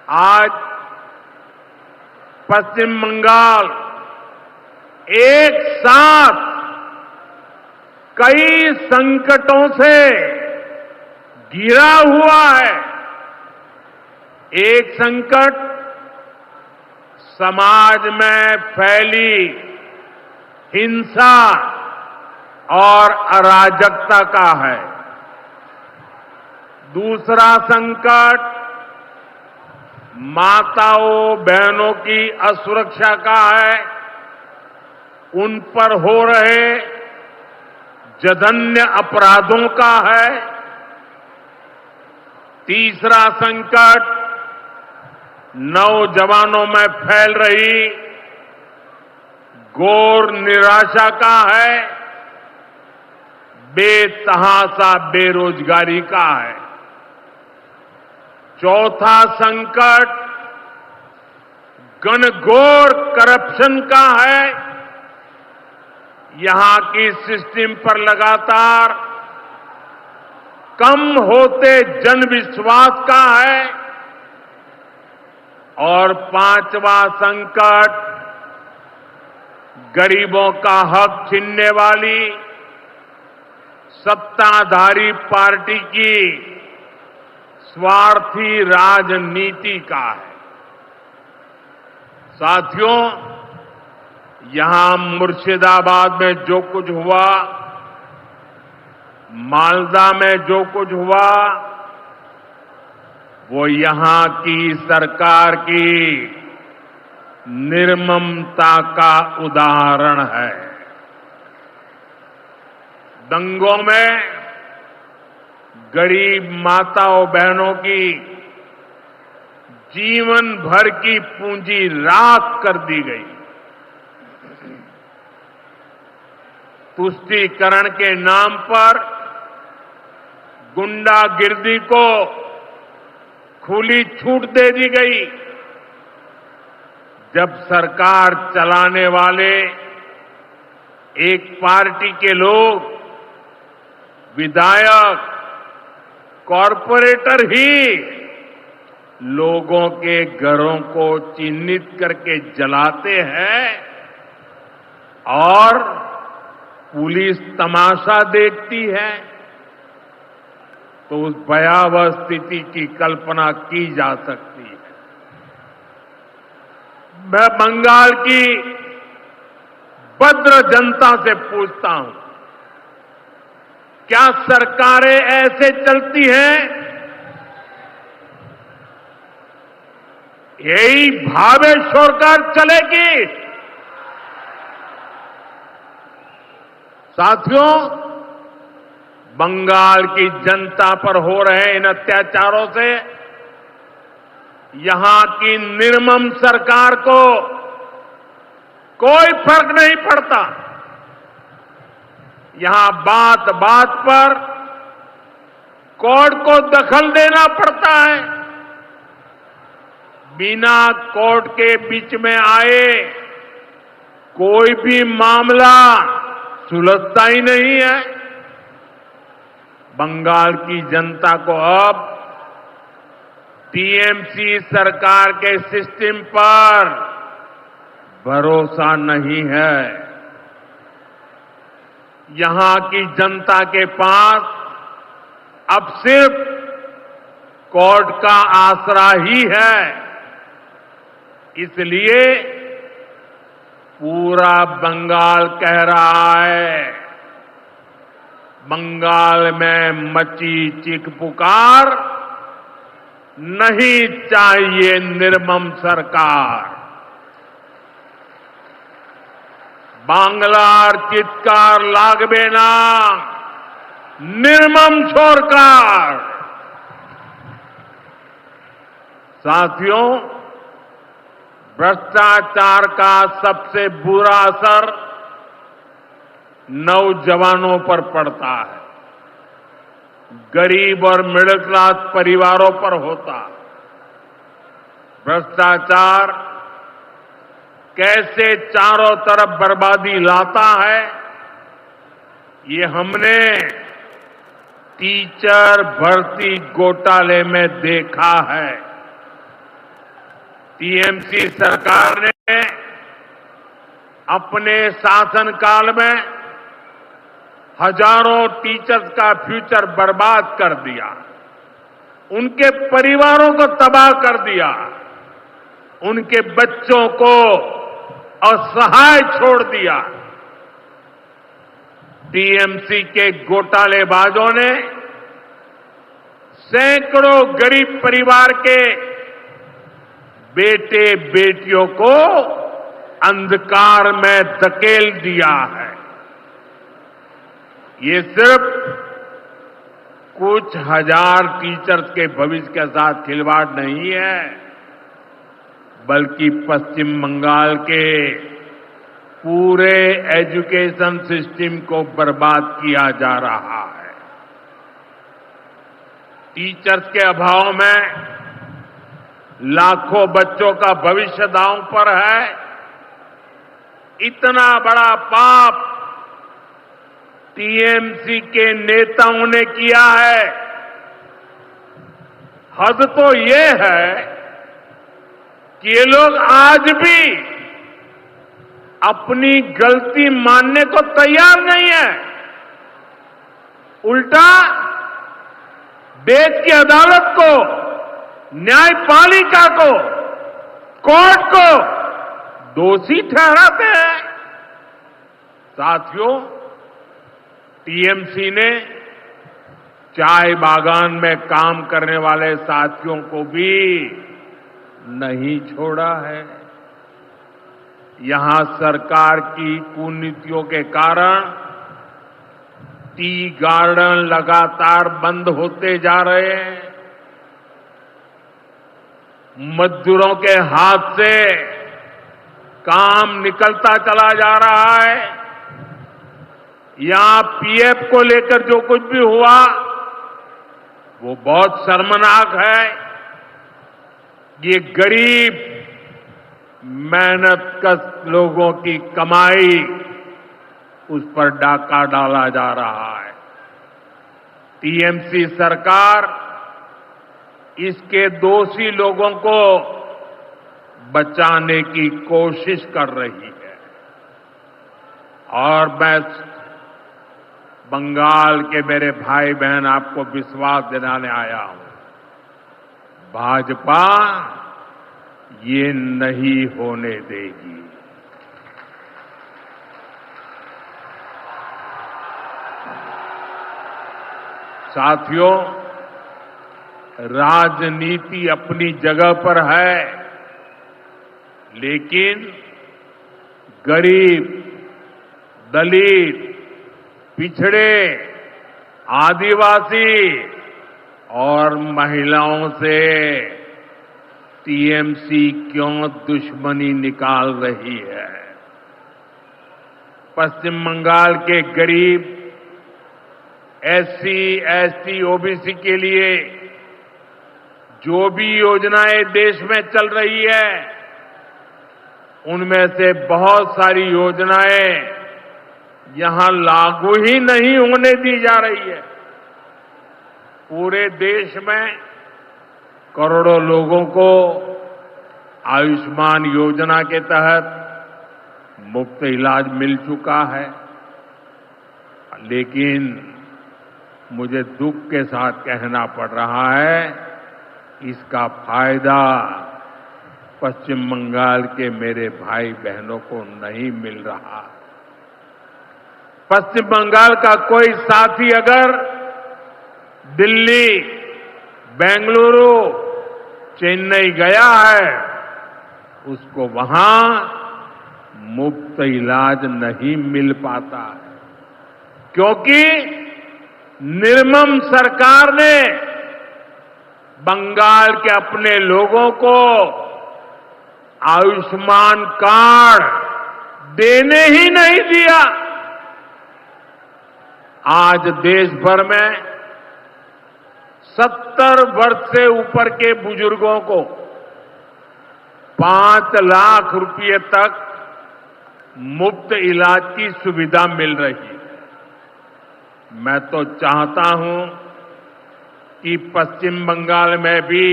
आज पश्चिम बंगाल एक साथ कई संकटों से घिरा हुआ है। एक संकट समाज में फैली हिंसा और अराजकता का है। दूसरा संकट माताओं बहनों की असुरक्षा का है, उन पर हो रहे जघन्य अपराधों का है। तीसरा संकट नौजवानों में फैल रही घोर निराशा का है, बेतहाशा बेरोजगारी का है। चौथा संकट घनघोर करप्शन का है। यहां की सिस्टम पर लगातार कम होते जनविश्वास का है। और पांचवा संकट गरीबों का हक छीनने वाली सत्ताधारी पार्टी की स्वार्थी राजनीति का है। साथियों, यहां मुर्शिदाबाद में जो कुछ हुआ, मालदा में जो कुछ हुआ, वो यहां की सरकार की निर्ममता का उदाहरण है। दंगों में गरीब माताओं बहनों की जीवन भर की पूंजी राख कर दी गई। तुष्टीकरण के नाम पर गुंडागिर्दी को खुली छूट दे दी गई। जब सरकार चलाने वाले एक पार्टी के लोग, विधायक, कॉरपोरेटर ही लोगों के घरों को चिन्हित करके जलाते हैं और पुलिस तमाशा देखती है, तो उस भयावह स्थिति की कल्पना की जा सकती है। मैं बंगाल की भद्र जनता से पूछता हूं, क्या सरकारें ऐसे चलती हैं? यही भावेश्वर चलेगी? साथियों, बंगाल की जनता पर हो रहे इन अत्याचारों से यहां की निर्मम सरकार को कोई फर्क नहीं पड़ता। यहां बात बात पर कोर्ट को दखल देना पड़ता है। बिना कोर्ट के बीच में आए कोई भी मामला सुलझता ही नहीं है। बंगाल की जनता को अब टीएमसी सरकार के सिस्टम पर भरोसा नहीं है। यहां की जनता के पास अब सिर्फ कोर्ट का आसरा ही है। इसलिए पूरा बंगाल कह रहा है, बंगाल में मची चीख पुकार, नहीं चाहिए निर्मम सरकार। बांग्लार चित्कार लागबे ना, निर्मम सरकार। साथियों, भ्रष्टाचार का सबसे बुरा असर नौजवानों पर पड़ता है, गरीब और मिडिल क्लास परिवारों पर होता। भ्रष्टाचार कैसे चारों तरफ बर्बादी लाता है, ये हमने टीचर भर्ती घोटाले में देखा है। टीएमसी सरकार ने अपने शासनकाल में हजारों टीचर्स का फ्यूचर बर्बाद कर दिया, उनके परिवारों को तबाह कर दिया, उनके बच्चों को असहाय छोड़ दिया। टीएमसी के घोटालेबाजों ने सैकड़ों गरीब परिवार के बेटे बेटियों को अंधकार में धकेल दिया है। ये सिर्फ कुछ हजार टीचर्स के भविष्य के साथ खिलवाड़ नहीं है, बल्कि पश्चिम बंगाल के पूरे एजुकेशन सिस्टम को बर्बाद किया जा रहा है। टीचर्स के अभाव में लाखों बच्चों का भविष्य दांव पर है। इतना बड़ा पाप टीएमसी के नेताओं ने किया है। हद तो ये है कि ये लोग आज भी अपनी गलती मानने को तैयार नहीं है। उल्टा देश की अदालत को, न्यायपालिका को, कोर्ट को दोषी ठहराते हैं। साथियों, टीएमसी ने चाय बागान में काम करने वाले साथियों को भी नहीं छोड़ा है। यहां सरकार की कुनीतियों के कारण टी गार्डन लगातार बंद होते जा रहे हैं। मजदूरों के हाथ से काम निकलता चला जा रहा है। यहां पीएफ को लेकर जो कुछ भी हुआ वो बहुत शर्मनाक है। ये गरीब मेहनतकश लोगों की कमाई, उस पर डाका डाला जा रहा है। टीएमसी सरकार इसके दोषी लोगों को बचाने की कोशिश कर रही है। और मैं बंगाल के मेरे भाई बहन आपको विश्वास दिलाने आया हूं, भाजपा ये नहीं होने देगी। साथियों, राजनीति अपनी जगह पर है, लेकिन गरीब, दलित, पिछड़े, आदिवासी और महिलाओं से टीएमसी क्यों दुश्मनी निकाल रही है। पश्चिम बंगाल के गरीब, एससी, एसटी, ओबीसी के लिए जो भी योजनाएं देश में चल रही है, उनमें से बहुत सारी योजनाएं यहां लागू ही नहीं होने दी जा रही है। पूरे देश में करोड़ों लोगों को आयुष्मान योजना के तहत मुफ्त इलाज मिल चुका है, लेकिन मुझे दुख के साथ कहना पड़ रहा है, इसका फायदा पश्चिम बंगाल के मेरे भाई बहनों को नहीं मिल रहा। पश्चिम बंगाल का कोई साथी अगर दिल्ली, बेंगलुरु, चेन्नई गया है, उसको वहां मुफ्त इलाज नहीं मिल पाता है, क्योंकि निर्मम सरकार ने बंगाल के अपने लोगों को आयुष्मान कार्ड देने ही नहीं दिया। आज देश भर में 70 वर्ष से ऊपर के बुजुर्गों को 5 लाख रुपए तक मुफ्त इलाज की सुविधा मिल रही है। मैं तो चाहता हूं कि पश्चिम बंगाल में भी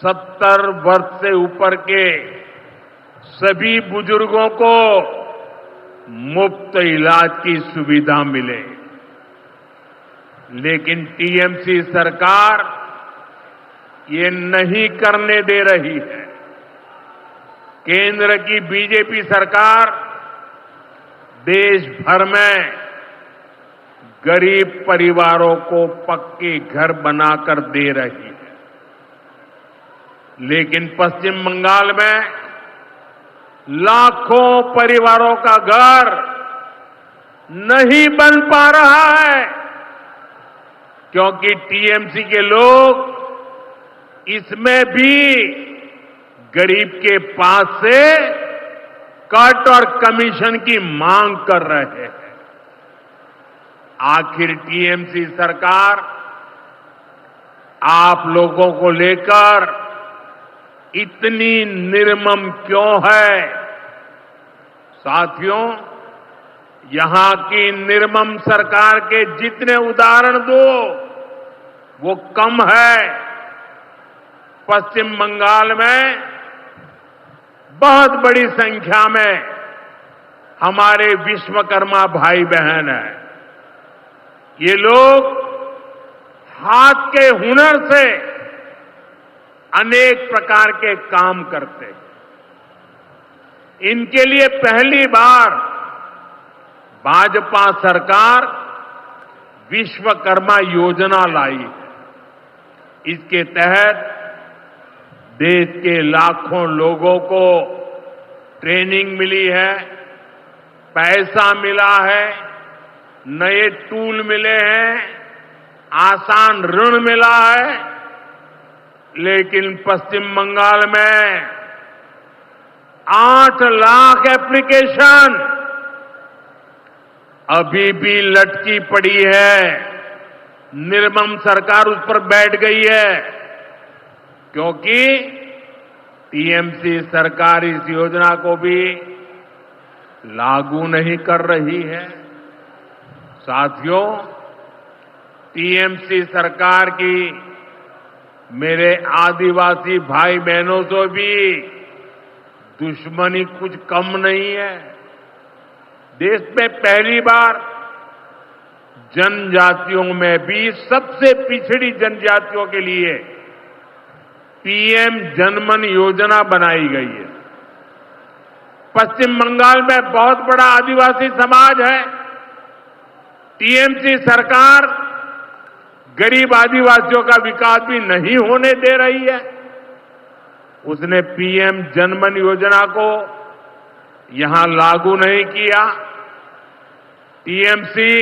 70 वर्ष से ऊपर के सभी बुजुर्गों को मुफ्त इलाज की सुविधा मिले। लेकिन टीएमसी सरकार ये नहीं करने दे रही है। केंद्र की बीजेपी सरकार देश भर में गरीब परिवारों को पक्के घर बनाकर दे रही है, लेकिन पश्चिम बंगाल में लाखों परिवारों का घर नहीं बन पा रहा है, क्योंकि टीएमसी के लोग इसमें भी गरीब के पास से कट और कमीशन की मांग कर रहे हैं। आखिर टीएमसी सरकार आप लोगों को लेकर इतनी निर्मम क्यों है? साथियों, यहां की निर्मम सरकार के जितने उदाहरण दो वो कम है। पश्चिम बंगाल में बहुत बड़ी संख्या में हमारे विश्वकर्मा भाई बहन हैं। ये लोग हाथ के हुनर से अनेक प्रकार के काम करते हैं। इनके लिए पहली बार भाजपा सरकार विश्वकर्मा योजना लाई है। इसके तहत देश के लाखों लोगों को ट्रेनिंग मिली है, पैसा मिला है, नए टूल मिले हैं, आसान ऋण मिला है। लेकिन पश्चिम बंगाल में 8 लाख एप्लीकेशन अभी भी लटकी पड़ी है। निर्मम सरकार उस पर बैठ गई है, क्योंकि टीएमसी सरकार इस योजना को भी लागू नहीं कर रही है। साथियों, टीएमसी सरकार की मेरे आदिवासी भाई बहनों से भी दुश्मनी कुछ कम नहीं है। देश में पहली बार जनजातियों में भी सबसे पिछड़ी जनजातियों के लिए पीएम जनमन योजना बनाई गई है। पश्चिम बंगाल में बहुत बड़ा आदिवासी समाज है। टीएमसी सरकार गरीब आदिवासियों का विकास भी नहीं होने दे रही है। उसने पीएम जनमन योजना को यहां लागू नहीं किया। टीएमसी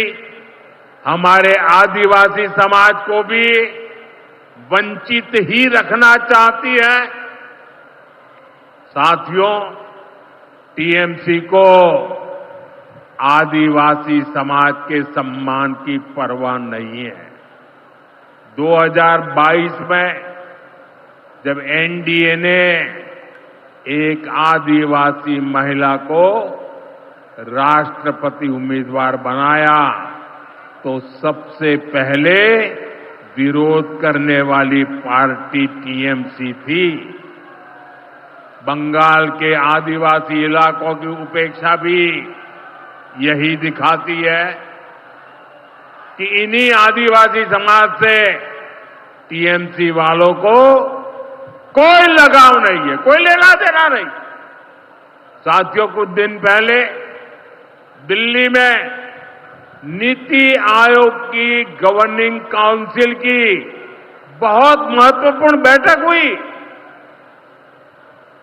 हमारे आदिवासी समाज को भी वंचित ही रखना चाहती है। साथियों, टीएमसी को आदिवासी समाज के सम्मान की परवाह नहीं है। 2022 में जब एनडीए ने एक आदिवासी महिला को राष्ट्रपति उम्मीदवार बनाया तो सबसे पहले विरोध करने वाली पार्टी टीएमसी थी। बंगाल के आदिवासी इलाकों की उपेक्षा भी यही दिखाती है कि इन्हीं आदिवासी समाज से टीएमसी वालों को कोई लगाव नहीं है, कोई लेना देना नहीं। साथियों, कुछ दिन पहले दिल्ली में नीति आयोग की गवर्निंग काउंसिल की बहुत महत्वपूर्ण बैठक हुई।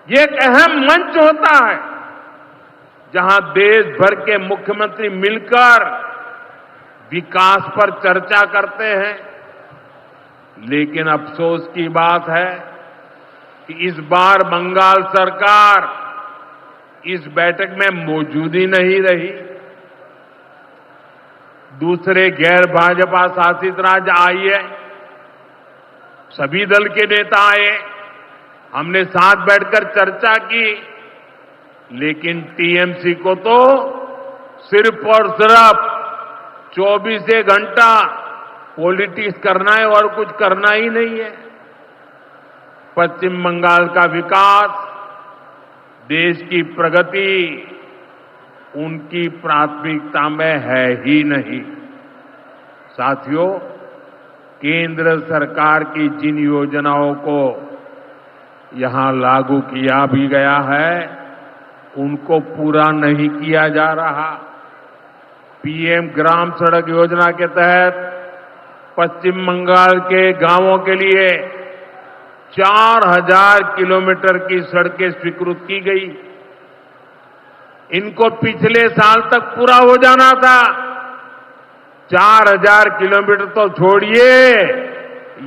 ये एक अहम मंच होता है जहां देश भर के मुख्यमंत्री मिलकर विकास पर चर्चा करते हैं। लेकिन अफसोस की बात है कि इस बार बंगाल सरकार इस बैठक में मौजूद ही नहीं रही। दूसरे गैर भाजपा शासित राज्य आए, सभी दल के नेता आए, हमने साथ बैठकर चर्चा की, लेकिन टीएमसी को तो सिर्फ और सिर्फ 24 घंटा पॉलिटिक्स करना है और कुछ करना ही नहीं है। पश्चिम बंगाल का विकास, देश की प्रगति उनकी प्राथमिकता में है ही नहीं। साथियों, केंद्र सरकार की जिन योजनाओं को यहां लागू किया भी गया है, उनको पूरा नहीं किया जा रहा। पीएम ग्राम सड़क योजना के तहत पश्चिम बंगाल के गांवों के लिए 4000 किलोमीटर की सड़कें स्वीकृत की गई। इनको पिछले साल तक पूरा हो जाना था। 4000 किलोमीटर तो छोड़िए,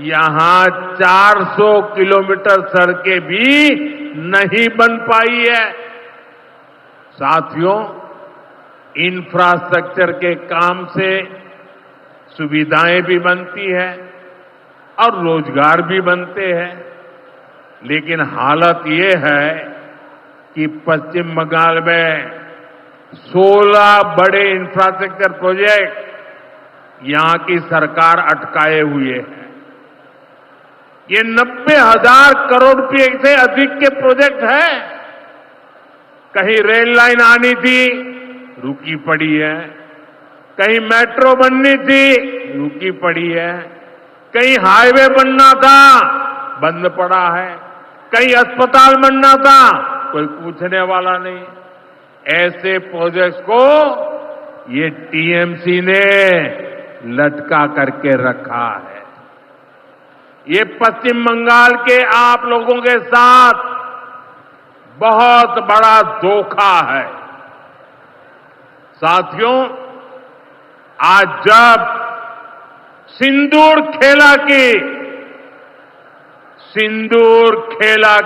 यहां 400 किलोमीटर सड़कें भी नहीं बन पाई है। साथियों, इंफ्रास्ट्रक्चर के काम से सुविधाएं भी बनती है और रोजगार भी बनते हैं, लेकिन हालत ये है कि पश्चिम बंगाल में 16 बड़े इंफ्रास्ट्रक्चर प्रोजेक्ट यहां की सरकार अटकाए हुए है। ये 90,000 करोड़ रुपए से अधिक के प्रोजेक्ट हैं। कहीं रेल लाइन आनी थी, रुकी पड़ी है। कहीं मेट्रो बननी थी, रुकी पड़ी है। कहीं हाईवे बनना था, बंद पड़ा है। कहीं अस्पताल बनना था, कोई पूछने वाला नहीं। ऐसे प्रोजेक्ट्स को ये टीएमसी ने लटका करके रखा है। ये पश्चिम बंगाल के आप लोगों के साथ बहुत बड़ा धोखा है। साथियों, आज जब सिंदूर खेला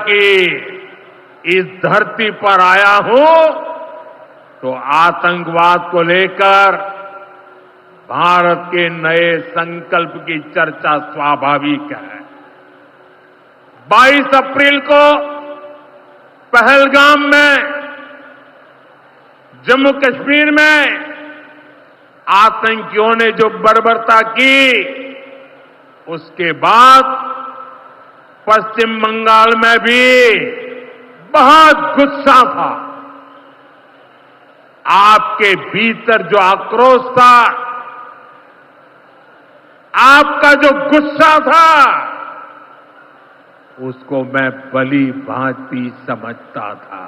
की इस धरती पर आया हूं, तो आतंकवाद को लेकर भारत के नए संकल्प की चर्चा स्वाभाविक है। 22 अप्रैल को पहलगाम में, जम्मू कश्मीर में आतंकियों ने जो बर्बरता की, उसके बाद पश्चिम बंगाल में भी बहुत गुस्सा था। आपके भीतर जो आक्रोश था, आपका जो गुस्सा था, उसको मैं भली भांति समझता था।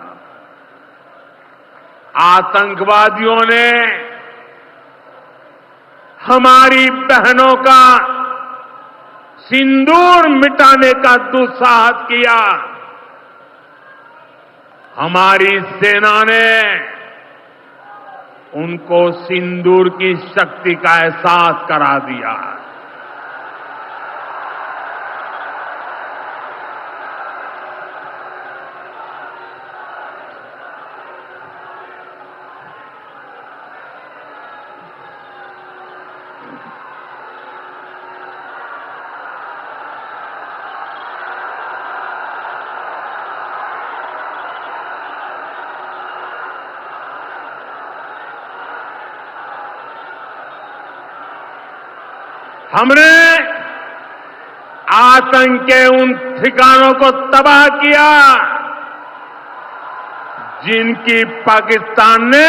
आतंकवादियों ने हमारी बहनों का सिंदूर मिटाने का दुस्साहस किया। हमारी सेना ने उनको सिंदूर की शक्ति का एहसास करा दिया। हमने आतंक के उन ठिकानों को तबाह किया जिनकी पाकिस्तान ने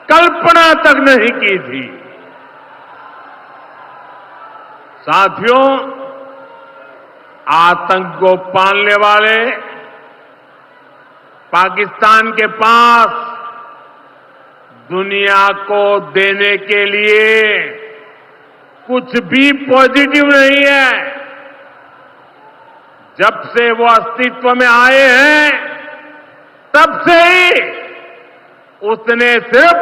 कल्पना तक नहीं की थी। साथियों, आतंक को पालने वाले पाकिस्तान के पास दुनिया को देने के लिए कुछ भी पॉजिटिव नहीं है। जब से वो अस्तित्व में आए हैं, तब से ही उसने सिर्फ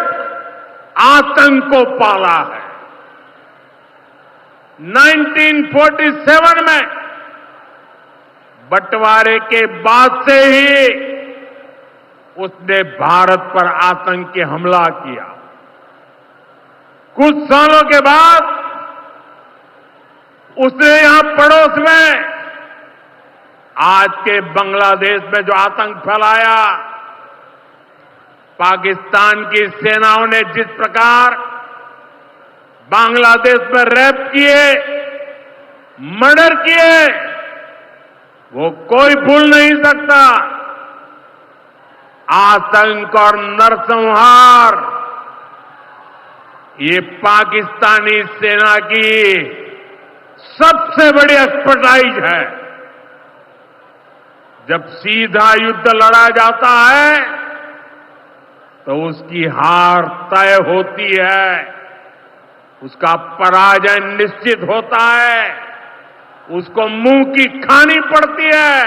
आतंक को पाला है। 1947 में बंटवारे के बाद से ही उसने भारत पर आतंकी हमला किया। कुछ सालों के बाद उसने यहां पड़ोस में आज के बांग्लादेश में जो आतंक फैलाया, पाकिस्तान की सेनाओं ने जिस प्रकार बांग्लादेश में रेप किए, मर्डर किए, वो कोई भूल नहीं सकता। आतंक और नरसंहार ये पाकिस्तानी सेना की सबसे बड़ी एक्सपर्टाइज है। जब सीधा युद्ध लड़ा जाता है तो उसकी हार तय होती है, उसका पराजय निश्चित होता है, उसको मुंह की खानी पड़ती है।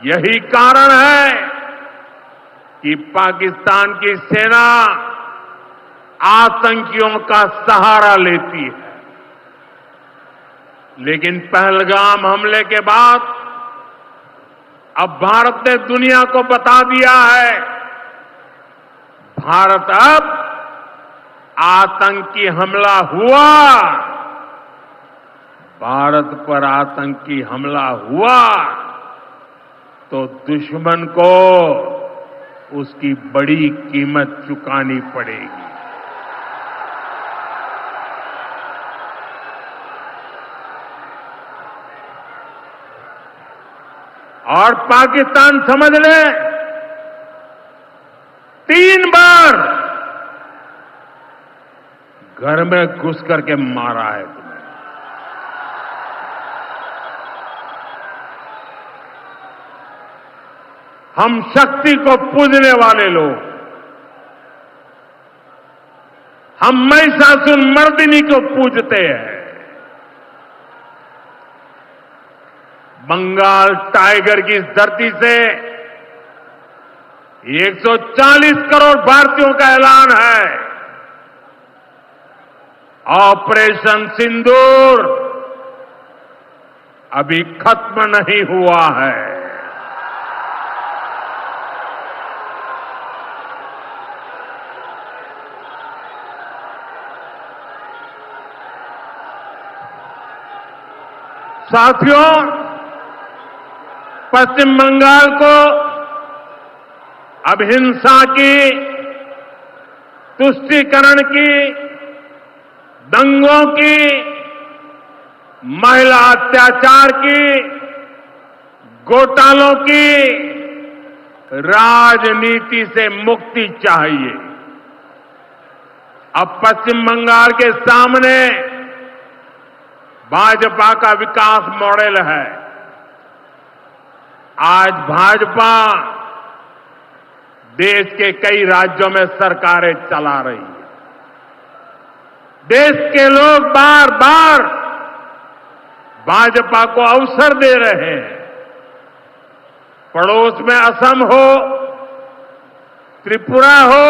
यही कारण है कि पाकिस्तान की सेना आतंकियों का सहारा लेती है। लेकिन पहलगाम हमले के बाद अब भारत ने दुनिया को बता दिया है, भारत अब आतंकी हमला हुआ, भारत पर आतंकी हमला हुआ तो दुश्मन को उसकी बड़ी कीमत चुकानी पड़ेगी। और पाकिस्तान समझ ले, 3 बार घर में घुस करके मारा है तुम्हें। हम शक्ति को पूजने वाले लोग, हम महिषासुर मर्दिनी को पूजते हैं। बंगाल टाइगर की इस धरती से 140 करोड़ भारतीयों का ऐलान है। ऑपरेशन सिंदूर अभी खत्म नहीं हुआ है। साथियों, पश्चिम बंगाल को अब हिंसा की, तुष्टीकरण की, दंगों की, महिला अत्याचार की, घोटालों की राजनीति से मुक्ति चाहिए। अब पश्चिम बंगाल के सामने भाजपा का विकास मॉडल है। आज भाजपा देश के कई राज्यों में सरकारें चला रही है। देश के लोग बार बार भाजपा को अवसर दे रहे हैं। पड़ोस में असम हो, त्रिपुरा हो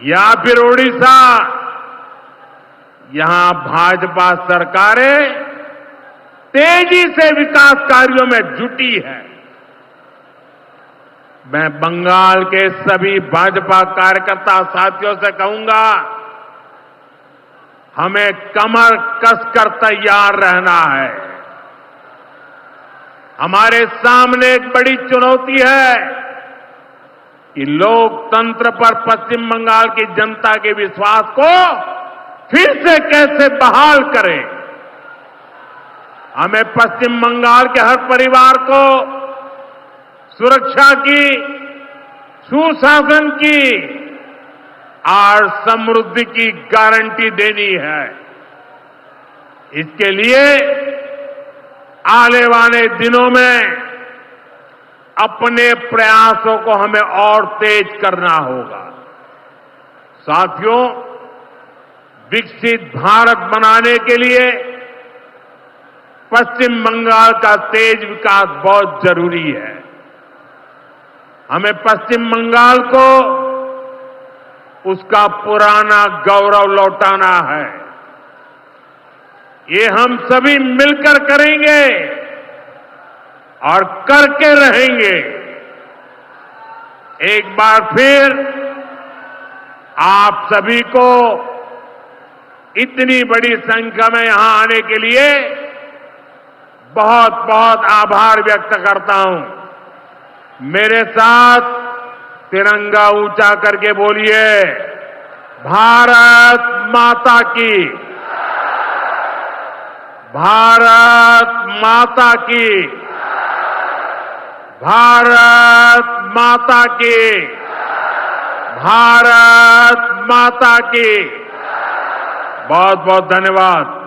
या फिर ओडिशा, यहां भाजपा सरकारें तेजी से विकास कार्यों में जुटी है। मैं बंगाल के सभी भाजपा कार्यकर्ता साथियों से कहूंगा, हमें कमर कसकर तैयार रहना है। हमारे सामने एक बड़ी चुनौती है कि लोकतंत्र पर पश्चिम बंगाल की जनता के विश्वास को फिर से कैसे बहाल करें। हमें पश्चिम बंगाल के हर परिवार को सुरक्षा की, सुशासन की और समृद्धि की गारंटी देनी है। इसके लिए आने वाले दिनों में अपने प्रयासों को हमें और तेज करना होगा। साथियों, विकसित भारत बनाने के लिए पश्चिम बंगाल का तेज विकास बहुत जरूरी है। हमें पश्चिम बंगाल को उसका पुराना गौरव लौटाना है। ये हम सभी मिलकर करेंगे और करके रहेंगे। एक बार फिर आप सभी को इतनी बड़ी संख्या में यहां आने के लिए बहुत बहुत आभार व्यक्त करता हूं। मेरे साथ तिरंगा ऊंचा करके बोलिए, भारत माता की, भारत माता की, भारत माता की, भारत माता की। बहुत बहुत धन्यवाद।